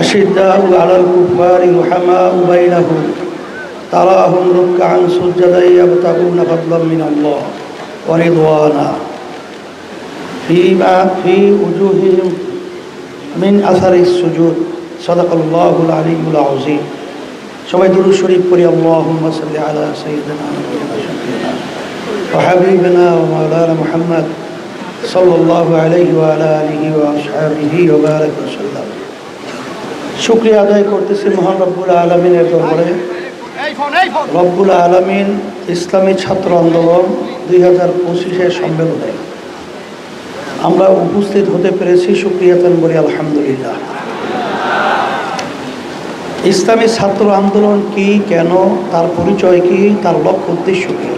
أشداء على الكفار رحماء بينهم تراهم ركعا سجدا يبتغون فضلا من الله ورضوانا في وجوههم من أثر السجود صدق الله العلي العظيم সবাই দুরূদ শরীফ পড়ি আল্লাহুম্মা সাল্লি আলা সাইয়্যিদিনা ওয়া হাবিবিনা ওয়া মাওলানা মুহাম্মদ সাল্লাল্লাহু আলাইহি ওয়া আলা আলিহি ওয়া আসহাবিহি ওয়া বারাক ওয়া সাল্লাম। শুকরিয়া আদায় করতেছি মহান রব্বুল আলামিনের দরবারে। রব্বুল আলামিন ইসলামী ছাত্র আন্দোলন 2025-এর সম্মেলনে আমরা উপস্থিত হতে পেরেছি, শুকরিয়া বলি আলহামদুলিল্লাহ। ইসলামী ছাত্র আন্দোলন কি, কেন, তার পরিচয় কি, তার লক্ষ্য উদ্দেশ্য কি,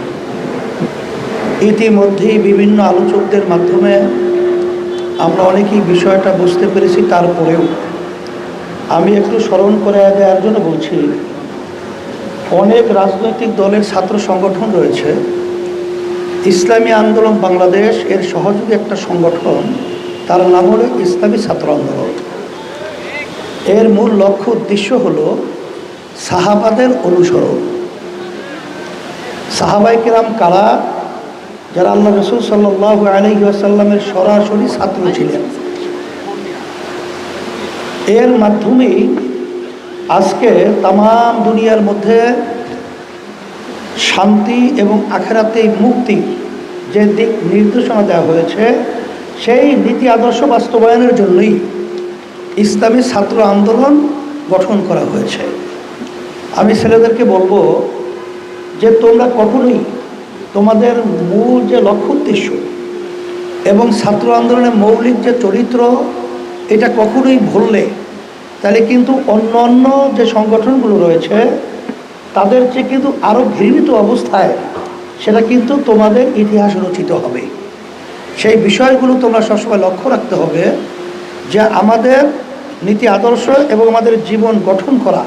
ইতিমধ্যেই বিভিন্ন আলোচকদের মাধ্যমে আমরা অনেকেই বিষয়টা বুঝতে পেরেছি। তারপরেও আমি একটু স্মরণ করে দেওয়ার জন্য বলছি, অনেক রাজনৈতিক দলের ছাত্র সংগঠন রয়েছে। ইসলামী আন্দোলন বাংলাদেশ এর সহযোগী একটা সংগঠন, তার নাম হলো ইসলামী ছাত্র আন্দোলন। এর মূল লক্ষ্য উদ্দেশ্য হলো সাহাবাদের অনুসরণ। সাহাবায়ে কেরাম কারা? যারা আল্লাহ রাসূল সাল্লাল্লাহু আলাইহি ওয়াসাল্লামের সরাসরি ছাত্র ছিলেন। এর মাধ্যমেই আজকে তাম দুনিয়ার মধ্যে শান্তি এবং আখিরাতে মুক্তি যে দিক নির্দেশনা দেওয়া হয়েছে, সেই নীতি আদর্শ বাস্তবায়নের জন্যই ইসলামী ছাত্র আন্দোলন গঠন করা হয়েছে। আমি ছেলেদেরকে বলবো যে তোমরা কখনোই তোমাদের মূল যে লক্ষ্য উদ্দেশ্য এবং ছাত্র আন্দোলনের মৌলিক যে চরিত্র, এটা কখনোই ভুললে তাহলে কিন্তু অন্য অন্য যে সংগঠনগুলো রয়েছে তাদের চেয়ে কিন্তু আরও ঘৃণিত অবস্থায় সেটা কিন্তু তোমাদের ইতিহাস রচিত হবে। সেই বিষয়গুলো তোমরা সবসময় লক্ষ্য রাখতে হবে যে আমাদের নীতি আদর্শ এবং আমাদের জীবন গঠন করা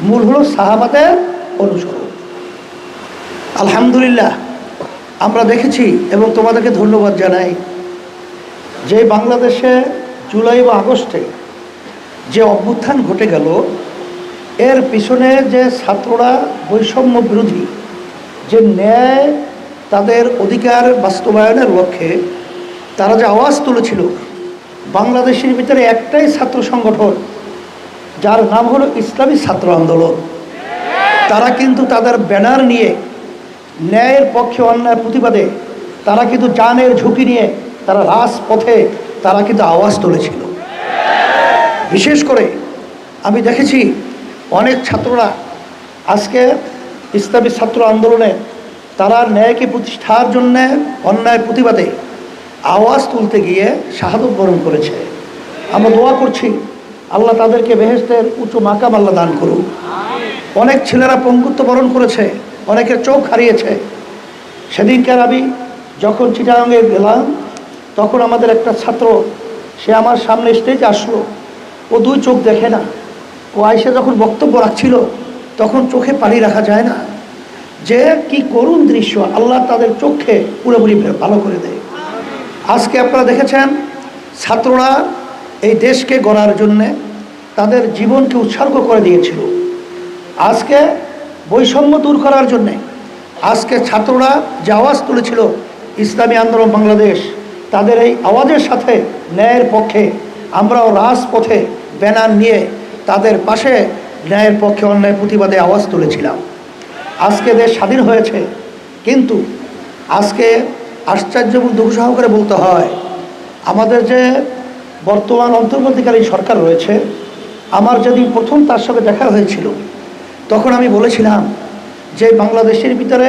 মূল হলো সাহাবাদের অনুসরণ। আলহামদুলিল্লাহ আমরা দেখেছি এবং তোমাদেরকে ধন্যবাদ জানাই যে বাংলাদেশে জুলাই বা আগস্টে যে অভ্যুত্থান ঘটে গেল, এর পিছনে যে ছাত্ররা বৈষম্য বিরোধী যে ন্যায় তাদের অধিকার বাস্তবায়নের লক্ষ্যে তারা যে আওয়াজ তুলেছিল, বাংলাদেশের ভিতরে একটাই ছাত্র সংগঠন যার নাম হলো ইসলামী ছাত্র আন্দোলন। তারা কিন্তু তাদের ব্যানার নিয়ে ন্যায়ের পক্ষে অন্যায় প্রতিবাদে তারা কিন্তু জানের ঝুঁকি নিয়ে তারা রাজপথে তারা কিন্তু আওয়াজ তুলেছিল। বিশেষ করে আমি দেখেছি অনেক ছাত্ররা আজকে ইসলামী ছাত্র আন্দোলনে তারা ন্যায়কে প্রতিষ্ঠার জন্যে অন্যায় প্রতিবাদে আওয়াজ তুলতে গিয়ে শাহাদত বরণ করেছে। আমরা দোয়া করছি আল্লাহ তাদেরকে বেহেশতের উঁচু মাকাম আল্লাহ দান করুন। অনেক ছেলেরা পঙ্গুত্ব বরণ করেছে, অনেকের চোখ হারিয়েছে। সেদিনকার আমি যখন চিটাগাঙে গেলাম তখন আমাদের একটা ছাত্র, সে আমার সামনে স্টেজে আসলো, ও দুই চোখ দেখে না। ও আইসে যখন বক্তব্য রাখছিল তখন চোখে পানি রাখা যায় না। যে কি করুণ দৃশ্য, আল্লাহ তাদের চোখে পুরোপুরি ভালো করে দেয়। আজকে আপনারা দেখেছেন ছাত্ররা এই দেশকে গড়ার জন্যে তাদের জীবনকে উৎসর্গ করে দিয়েছিল। আজকে বৈষম্য দূর করার জন্যে আজকে ছাত্ররা যে আওয়াজ তুলেছিল ইসলামী আন্দোলন বাংলাদেশ, তাদের এই আওয়াজের সাথে ন্যায়ের পক্ষে আমরাও রাজপথে ব্যানার নিয়ে তাদের পাশে ন্যায়ের পক্ষে অন্যায় প্রতিবাদে আওয়াজ তুলেছিলাম। আজকে দেশ স্বাধীন হয়েছে, কিন্তু আজকে আশ্চর্য এবং দুঃখ সহকারে বলতে হয় আমাদের যে বর্তমান অন্তর্বর্তীকালীন সরকার রয়েছে, আমার যেদিন প্রথম তার সঙ্গে দেখা হয়েছিল তখন আমি বলেছিলাম যে বাংলাদেশের ভিতরে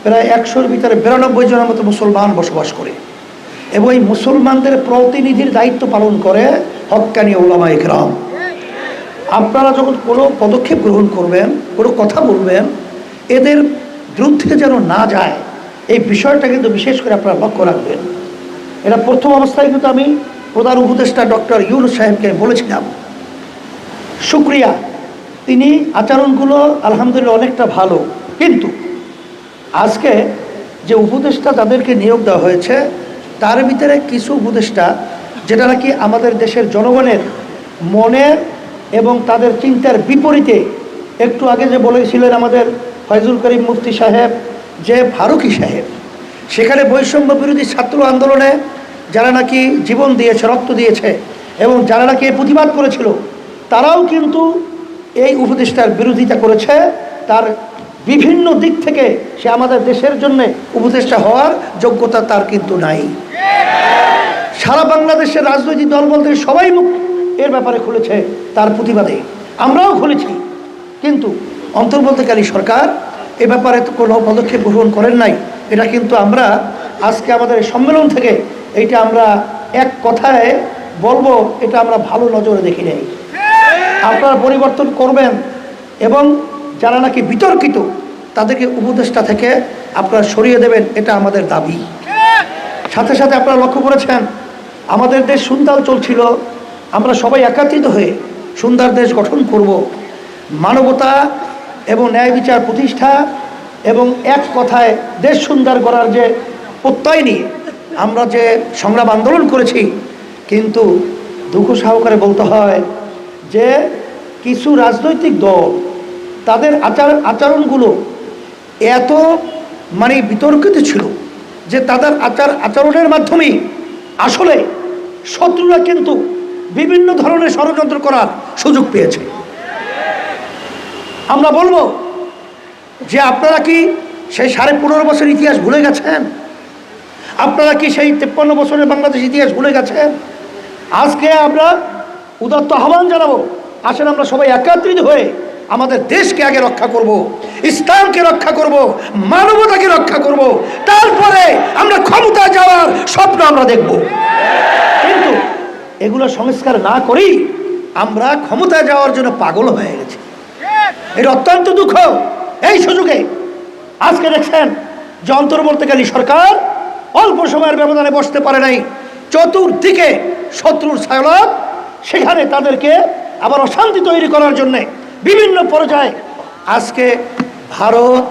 প্রায় 100-র ভিতরে 92 জনের মতো মুসলমান বসবাস করে এবং এই মুসলমানদের প্রতিনিধির দায়িত্ব পালন করে হক্কানি উলামা ইকরাম। আপনারা যখন কোনো পদক্ষেপ গ্রহণ করবেন, কোনো কথা বলবেন, এদের বিরুদ্ধে যেন না যায় এই বিষয়টা কিন্তু বিশেষ করে আপনারা লক্ষ্য রাখবেন। এটা প্রথম অবস্থায় কিন্তু আমি প্রধান উপদেষ্টা ডক্টর ইউনূস সাহেবকে বলেছিলাম। শুকরিয়া, তিনি আচরণগুলো আলহামদুলিল্লাহ অনেকটা ভালো, কিন্তু আজকে যে উপদেষ্টা তাদেরকে নিয়োগ দেওয়া হয়েছে তার ভিতরে কিছু উপদেষ্টা যেটা নাকি আমাদের দেশের জনগণের মনের এবং তাদের চিন্তার বিপরীতে একটু আগে যে বলেছিলেন আমাদের ফয়জুল করিম মুফতি সাহেব যে ফারুকী সাহেব, সেখানে বৈষম্য বিরোধী ছাত্র আন্দোলনে যারা নাকি জীবন দিয়েছে, রক্ত দিয়েছে এবং যারা নাকি প্রতিবাদ করেছিল, তারাও কিন্তু এই উপদেষ্টার বিরোধিতা করেছে। তার বিভিন্ন দিক থেকে সে আমাদের দেশের জন্য উপদেষ্টা হওয়ার যোগ্যতা তার কিন্তু নাই। সারা বাংলাদেশের রাজনৈতিক দল বলতে সবাই মুখ এর ব্যাপারে খুলেছে তার প্রতিবাদে, আমরাও খুলেছি। কিন্তু অন্তর্বর্তীকালীন সরকার এ ব্যাপারে তো কোনো পদক্ষেপ গ্রহণ করেন নাই। এটা কিন্তু আমরা আজকে আমাদের সম্মেলন থেকে এইটা আমরা এক কথায় বলবো, এটা আমরা ভালো নজরে দেখি নাই। আপনারা পরিবর্তন করবেন এবং যারা নাকি বিতর্কিত তাদেরকে উপদেষ্টা থেকে আপনারা সরিয়ে দেবেন, এটা আমাদের দাবি। সাথে সাথে আপনারা লক্ষ্য করেছেন আমাদের দেশ সুন্দর চলছিল, আমরা সবাই একত্রিত হয়ে সুন্দর দেশ গঠন করব, মানবতা এবং ন্যায় বিচার প্রতিষ্ঠা এবং এক কথায় দেশ সুন্দর করার যে প্রত্যয় নিয়ে আমরা যে সংগ্রাম আন্দোলন করেছি। কিন্তু দুঃখ সহকারে বলতে হয় যে কিছু রাজনৈতিক দল তাদের আচরণগুলো এত বিতর্কিত ছিল যে তাদের আচরণের মাধ্যমেই আসলে শত্রুরা কিন্তু বিভিন্ন ধরনের ষড়যন্ত্র করার সুযোগ পেয়েছে। আমরা বলবো যে আপনারা কি সেই 15.5 বছর ইতিহাস ভুলে গেছেন? আপনারা কি সেই 53 বছরের বাংলাদেশ ইতিহাস ভুলে গেছেন? আজকে আমরা উদাত্ত আহ্বান জানাবো, আসেন আমরা সবাই একত্রিত হয়ে আমাদের দেশকে আগে রক্ষা করব, ইসলামকে রক্ষা করব, মানবতাকে রক্ষা করব, তারপরে আমরা ক্ষমতা যাওয়ার স্বপ্ন আমরা দেখব। কিন্তু এগুলো সংস্কার না করেই আমরা ক্ষমতা যাওয়ার জন্য পাগল হয়ে গেছি। এটা অত্যন্ত দুঃখ। এই সুযোগে আজকে দেখছেন যে অন্তর্বর্তীকালীন সরকার অল্প সময়ের ব্যবধানে বসতে পারে নাই, চতুর্দিকে শত্রুর ছায়ালাভ, সেখানে তাদেরকে আবার অশান্তি তৈরি করার জন্যে বিভিন্ন পর্যায়ে আজকে ভারত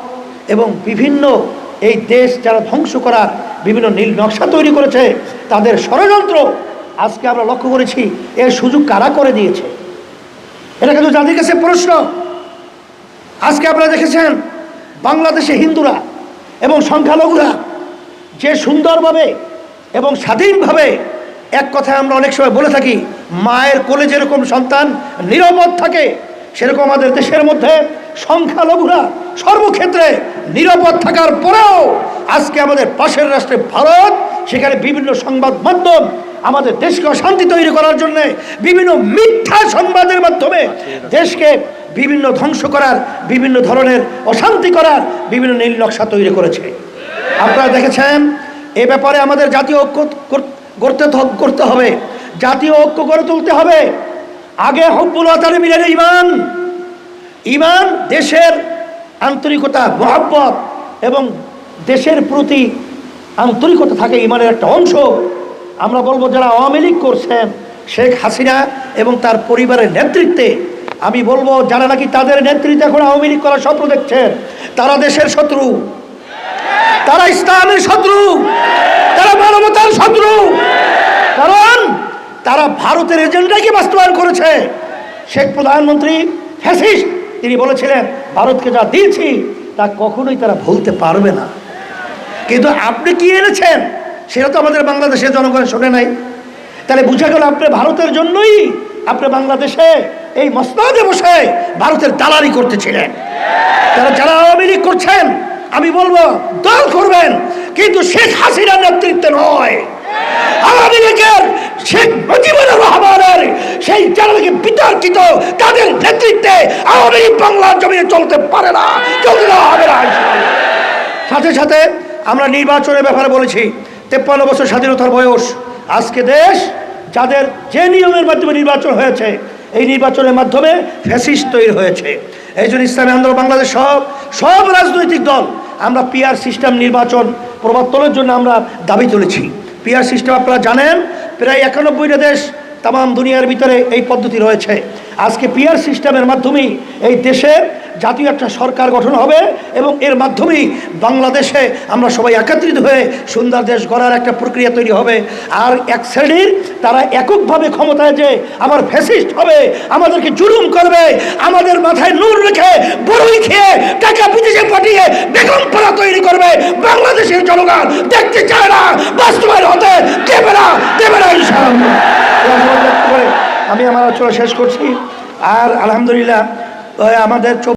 এবং বিভিন্ন এই দেশ যারা ধ্বংস করার বিভিন্ন নীল নকশা তৈরি করেছে, তাদের ষড়যন্ত্র আজকে আমরা লক্ষ্য করেছি। এর সুযোগ কারা করে দিয়েছে? এটা কিন্তু জাতির কাছে প্রশ্ন। আজকে আপনারা দেখেছেন বাংলাদেশে হিন্দুরা এবং সংখ্যালঘুরা যে সুন্দরভাবে এবং স্বাধীনভাবে, এক কথায় আমরা অনেক সময় বলে থাকি মায়ের কোলে যেরকম সন্তান নিরাপদ থাকে, সেরকম আমাদের দেশের মধ্যে সংখ্যালঘুরা সর্বক্ষেত্রে নিরাপদ থাকার পরেও আজকে আমাদের পাশের রাষ্ট্রে ভারত, সেখানে বিভিন্ন সংবাদ মাধ্যম আমাদের দেশকে অশান্তি তৈরি করার জন্য বিভিন্ন মিথ্যা সংবাদের মাধ্যমে দেশকে বিভিন্ন ধ্বংস করার, বিভিন্ন ধরনের অশান্তি করার বিভিন্ন নীল নকশা তৈরি করেছে। আপনারা দেখেছেন এ ব্যাপারে আমাদের জাতীয় ঐক্য করতে হবে, জাতীয় ঐক্য গড়ে তুলতে হবে। আগে হুব্বুল ওয়াতানি মিনাল ঈমান, ঈমান দেশের আন্তরিকতা, মহব্বত এবং দেশের প্রতি আন্তরিকতা থাকে ঈমানের একটা অংশ। আমরা বলবো যারা আওয়ামী লীগ করছেন, শেখ হাসিনা এবং তার পরিবারের নেতৃত্বে, আমি বলবো যারা নাকি তাদের নেতৃত্বে এখন আওয়ামী লীগ করার স্বপ্ন দেখছেন, তারা দেশের শত্রু, তারা ইসলামের শত্রু, তারা মানবতার শত্রু। কারণ তারা ভারতের এজেন্ডাকে বাস্তবায়ন করেছে। শেখ প্রধানমন্ত্রী ফ্যাসিস্ট, তিনি বলেছিলেন ভারতকে যা দিয়েছি তা কখনোই তারা ভুলতে পারবে না। কিন্তু আপনি কি এনেছেন সেটা তো আমাদের বাংলাদেশের জনগণ শোনে নাই। তাহলে বুঝা গেল আপনি ভারতের জন্যই আপনি বাংলাদেশে এই মসনদে বসে ভারতের দালালি করতেছিলেন। তারা যারা আওয়ামী লীগ করছেন, আমি বলবো দল করবেন, কিন্তু শেখ হাসিনার নেতৃত্বে নয়। আওয়ামী লীগের শেখ মুজিবুর রহমানের সেই যারা বিতর্কিত তাদের নেতৃত্বে আওয়ামী লীগ বাংলার জমিনে চলতে পারে না, চলতে দেওয়া হবে না। সাথে সাথে আমরা নির্বাচনের ব্যাপারে বলেছি, 53 বছর স্বাধীনতার বয়স, আজকে দেশ যাদের যে নিয়মের মাধ্যমে নির্বাচন হয়েছে, এই নির্বাচনের মাধ্যমে ফ্যাসিস্ট তৈরি হয়েছে। এই জন্য ইসলামী আন্দোলন বাংলাদেশ সব রাজনৈতিক দল আমরা পিআর সিস্টেম নির্বাচন প্রবর্তনের জন্য আমরা দাবি তুলেছি। পিআর সিস্টেম আপনারা জানেন প্রায় 91টা দেশ তাম দুনিয়ার ভিতরে এই পদ্ধতি রয়েছে। আজকে পিআর সিস্টেমের মাধ্যমেই এই দেশে জাতীয় একটা সরকার গঠন হবে এবং এর মাধ্যমেই বাংলাদেশে আমরা সবাই একত্রিত হয়ে সুন্দর দেশ গড়ার একটা প্রক্রিয়া তৈরি হবে। আর এক শ্রেণীর তারা এককভাবে ক্ষমতায় যে আবার ফ্যাসিস্ট হবে, আমাদেরকে জুলুম করবে, আমাদের মাথায় নূর রেখে বড়ই খেয়ে টাকা বিদেশে পাঠিয়ে বেগম পাড়া তৈরি করবে, বাংলাদেশের জনগণ দেখতে চায় না, বাস্তবায়ন হতে দেবে না ইনশাআল্লাহ। আমি আমার আলোচনা শেষ করছি। আর আলহামদুলিল্লাহ আমাদের